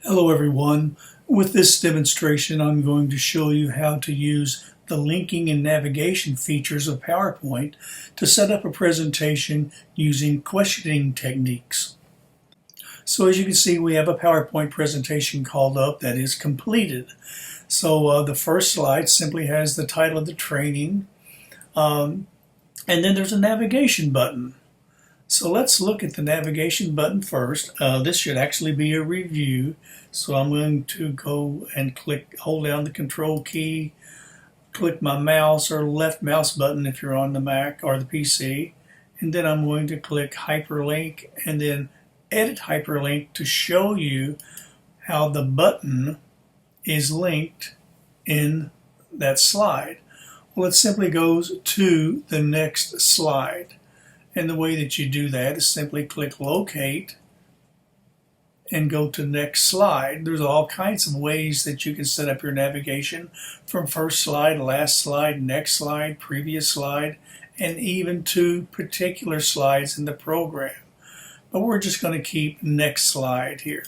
Hello everyone. With this demonstration I'm going to show you how to use the linking and navigation features of PowerPoint to set up a presentation using questioning techniques. So as you can see, we have a PowerPoint presentation called up that is completed. So the first slide simply has the title of the training, and then there's a navigation button. So let's look at the navigation button first. This should actually be a review. So I'm going to go and hold down the control key, click my mouse or left mouse button if you're on the Mac or the PC, and then I'm going to click hyperlink and then edit hyperlink to show you how the button is linked in that slide. Well, it simply goes to the next slide. And the way that you do that is simply click locate and go to next slide. There's all kinds of ways that you can set up your navigation, from first slide, last slide, next slide, previous slide, and even to particular slides in the program. But we're just going to keep next slide here.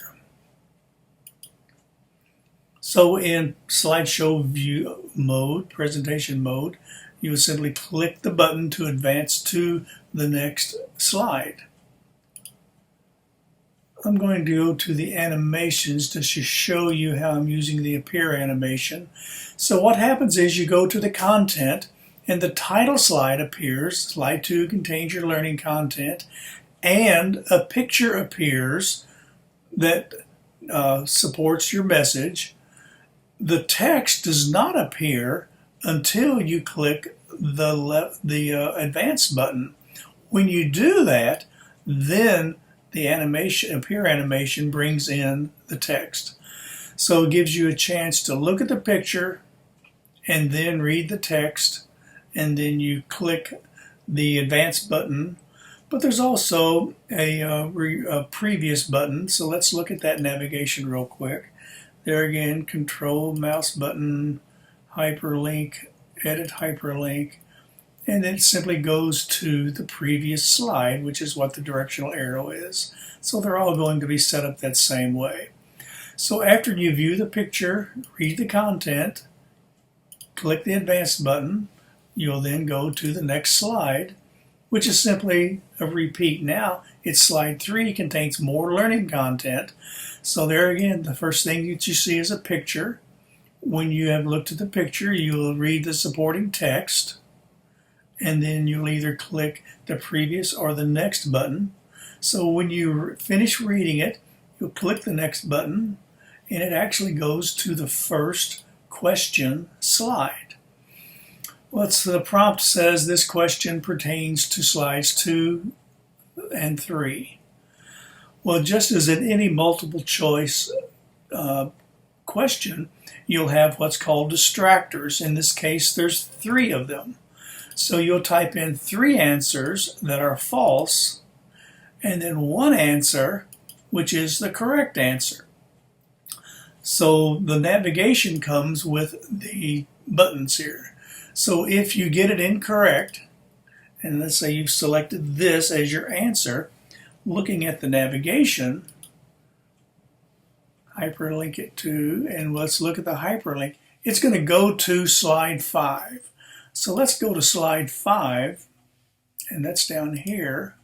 So in slideshow view mode, presentation mode, you will simply click the button to advance to the next slide. I'm going to go to the animations to show you how I'm using the appear animation. So what happens is you go to the content and the title slide appears. Slide 2 contains your learning content, and a picture appears that supports your message. The text does not appear until you click the advance button. When you do that, then the appear animation brings in the text. So it gives you a chance to look at the picture and then read the text, and then you click the advance button. But there's also a previous button, so let's look at that navigation real quick. There again, control mouse button, hyperlink, edit hyperlink, and it simply goes to the previous slide, which is what the directional arrow is. So they're all going to be set up that same way. So after you view the picture, read the content, click the advance button, you'll then go to the next slide, which is simply a repeat. Now it's slide 3, contains more learning content. So there again, the first thing that you see is a picture. When you have looked at the picture, you will read the supporting text, and then you'll either click the previous or the next button. So when you finish reading it, you'll click the next button, and it actually goes to the first question slide. The prompt says this question pertains to slides 2 and 3. Well, just as in any multiple choice question, you'll have what's called distractors. In this case, there's 3 of them. So you'll type in 3 answers that are false, and then 1 answer, which is the correct answer. So the navigation comes with the buttons here. So if you get it incorrect, and let's say you've selected this as your answer, looking at the navigation, hyperlink it to, and let's look at the hyperlink. It's going to go to slide 5. So let's go to slide 5, and that's down here.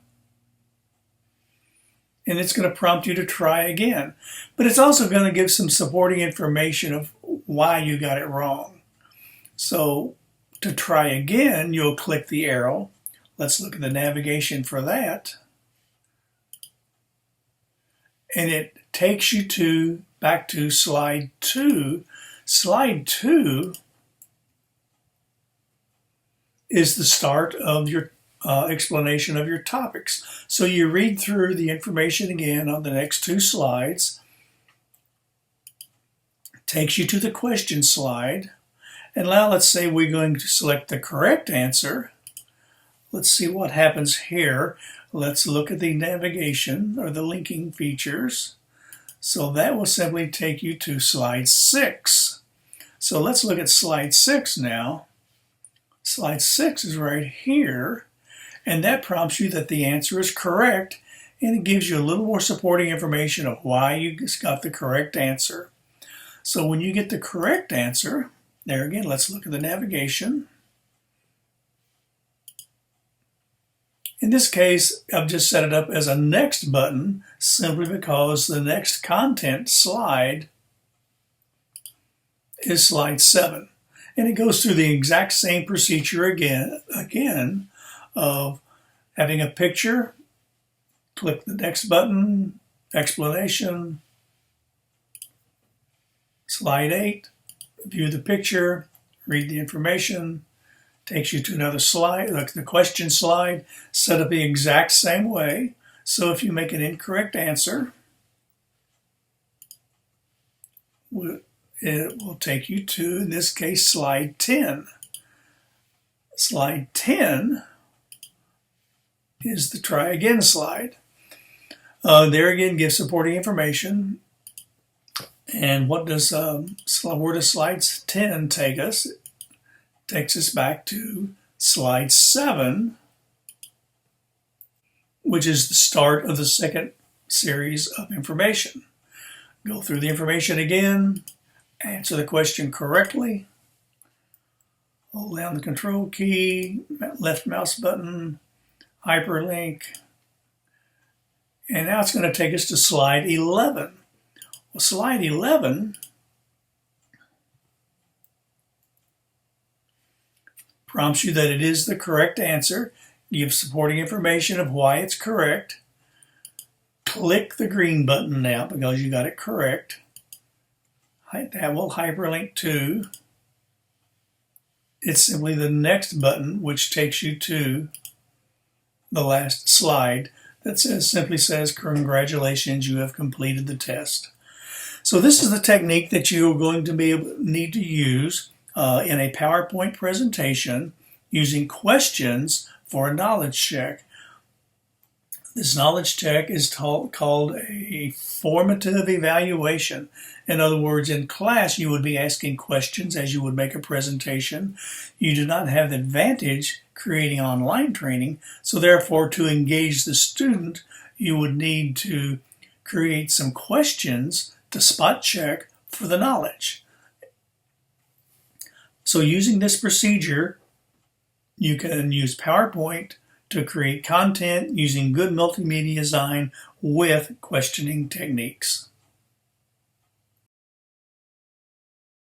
And it's going to prompt you to try again. But it's also going to give some supporting information of why you got it wrong. So to try again, you'll click the arrow. Let's look at the navigation for that. And it takes you back to slide 2. Slide 2 is the start of your explanation of your topics. So you read through the information again on the next 2 slides, takes you to the question slide, and now let's say we're going to select the correct answer. Let's see what happens here. Let's look at the navigation or the linking features. So that will simply take you to slide 6. So let's look at slide 6 now. Slide 6 is right here, and that prompts you that the answer is correct and it gives you a little more supporting information of why you got the correct answer. So when you get the correct answer, there again, let's look at the navigation. In this case, I've just set it up as a next button simply because the next content slide is slide 7. And it goes through the exact same procedure again of having a picture, click the next button, explanation, slide 8, view the picture, read the information, takes you to another slide, like the question slide, set up the exact same way. So if you make an incorrect answer, it will take you to, in this case, slide 10. Slide 10 is the try again slide. There again gives supporting information. And what does where does slide 10 take us? It takes us back to slide 7, which is the start of the second series of information. Go through the information again, answer the question correctly, hold down the control key, left mouse button, hyperlink, and now it's going to take us to slide 11. Well, slide 11 prompts you that it is the correct answer, gives supporting information of why it's correct. Click the green button now because you got it correct. That will hyperlink to, it's simply the next button which takes you to the last slide that simply says, congratulations, you have completed the test. So this is the technique that you're going to need to use in a PowerPoint presentation using questions for a knowledge check. This knowledge check is called a formative evaluation. In other words, in class you would be asking questions as you would make a presentation. You do not have the advantage creating online training, so therefore to engage the student you would need to create some questions to spot check for the knowledge. So using this procedure, you can use PowerPoint to create content using good multimedia design with questioning techniques.